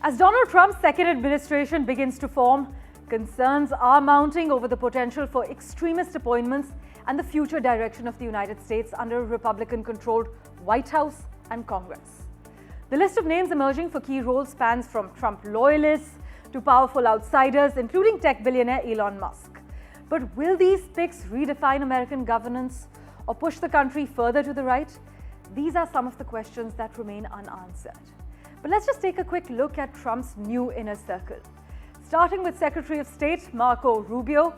As Donald Trump's second administration begins to form, concerns are mounting over the potential for extremist appointments and the future direction of the United States under a Republican-controlled White House and Congress. The list of names emerging for key roles spans from Trump loyalists to powerful outsiders, including tech billionaire Elon Musk. But will these picks redefine American governance or push the country further to the right? These are some of the questions that remain unanswered. But let's just take a quick look at Trump's new inner circle. Starting with Secretary of State Marco Rubio.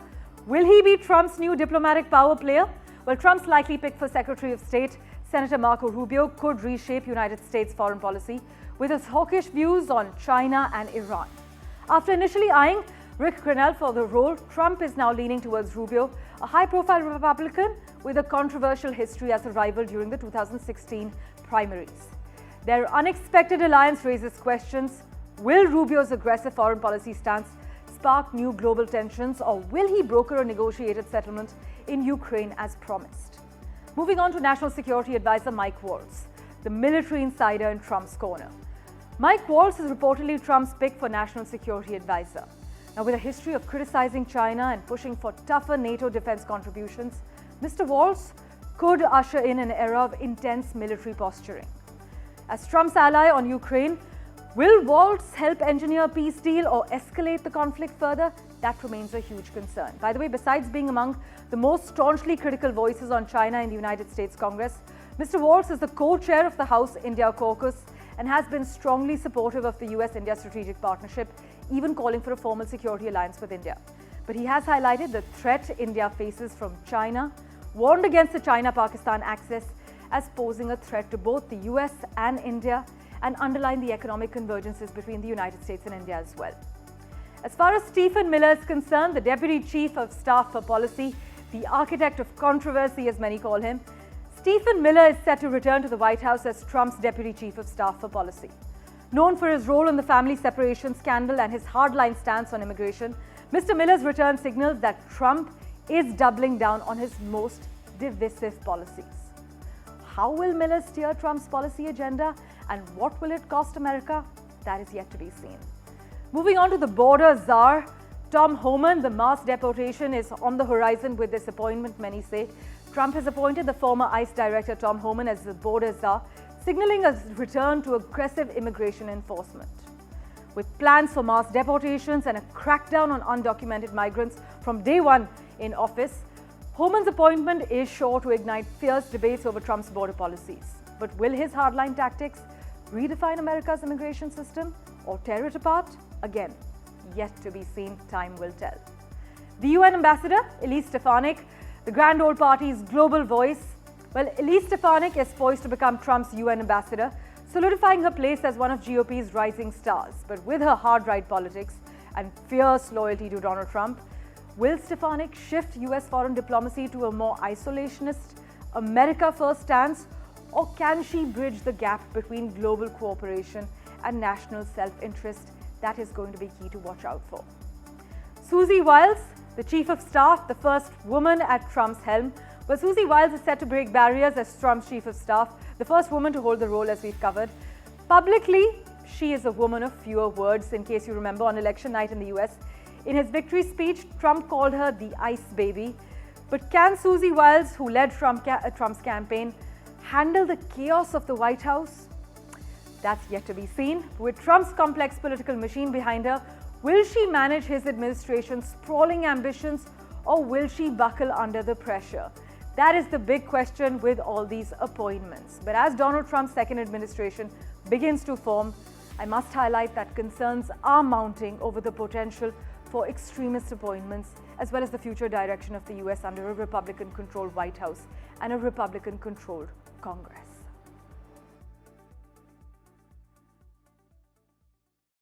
Will he be Trump's new diplomatic power player? Well, Trump's likely pick for Secretary of State, Senator Marco Rubio, could reshape United States foreign policy with his hawkish views on China and Iran. After initially eyeing Rick Grinnell for the role, Trump is now leaning towards Rubio, a high-profile Republican with a controversial history as a rival during the 2016 primaries. Their unexpected alliance raises questions. Will Rubio's aggressive foreign policy stance spark new global tensions, or will he broker a negotiated settlement in Ukraine as promised? Moving on to National Security Advisor Mike Waltz, the military insider in Trump's corner. Mike Waltz is reportedly Trump's pick for National Security Advisor. Now, with a history of criticizing China and pushing for tougher NATO defense contributions, Mr. Waltz could usher in an era of intense military posturing. As Trump's ally on Ukraine, will Waltz help engineer a peace deal or escalate the conflict further? That remains a huge concern. By the way, besides being among the most staunchly critical voices on China in the United States Congress, Mr. Waltz is the co-chair of the House India Caucus and has been strongly supportive of the US-India strategic partnership, even calling for a formal security alliance with India. But he has highlighted the threat India faces from China, warned against the China-Pakistan axis as posing a threat to both the US and India, and underlined the economic convergences between the United States and India as well. As far as Stephen Miller is concerned, the Deputy Chief of Staff for Policy, the architect of controversy as many call him, Stephen Miller is set to return to the White House as Trump's Deputy Chief of Staff for Policy. Known for his role in the family separation scandal and his hardline stance on immigration, Mr. Miller's return signals that Trump is doubling down on his most divisive policies. How will Miller steer Trump's policy agenda, and what will it cost America? That is yet to be seen. Moving on to the border czar, Tom Homan. The mass deportation is on the horizon with this appointment, many say. Trump has appointed the former ICE director Tom Homan as the border czar, signaling a return to aggressive immigration enforcement. With plans for mass deportations and a crackdown on undocumented migrants from day one in office, Homan's appointment is sure to ignite fierce debates over Trump's border policies. But will his hardline tactics redefine America's immigration system or tear it apart? Again, yet to be seen, time will tell. The UN ambassador, Elise Stefanik, the Grand Old Party's global voice. Well, Elise Stefanik is poised to become Trump's UN ambassador, solidifying her place as one of GOP's rising stars. But with her hard-right politics and fierce loyalty to Donald Trump, will Stefanik shift US foreign diplomacy to a more isolationist, America-first stance, or can she bridge the gap between global cooperation and national self-interest? That is going to be key to watch out for. Susie Wiles, the Chief of Staff, the first woman at Trump's helm. Well, Susie Wiles is set to break barriers as Trump's Chief of Staff, the first woman to hold the role, as we've covered. Publicly, she is a woman of fewer words, in case you remember on election night in the US. In his victory speech, Trump called her the ice baby. But can Susie Wiles, who led Trump's campaign, handle the chaos of the White House? That's yet to be seen. With Trump's complex political machine behind her, will she manage his administration's sprawling ambitions, or will she buckle under the pressure? That is the big question with all these appointments. But as Donald Trump's second administration begins to form, I must highlight that concerns are mounting over the potential for extremist appointments, as well as the future direction of the US under a Republican-controlled White House and a Republican-controlled Congress.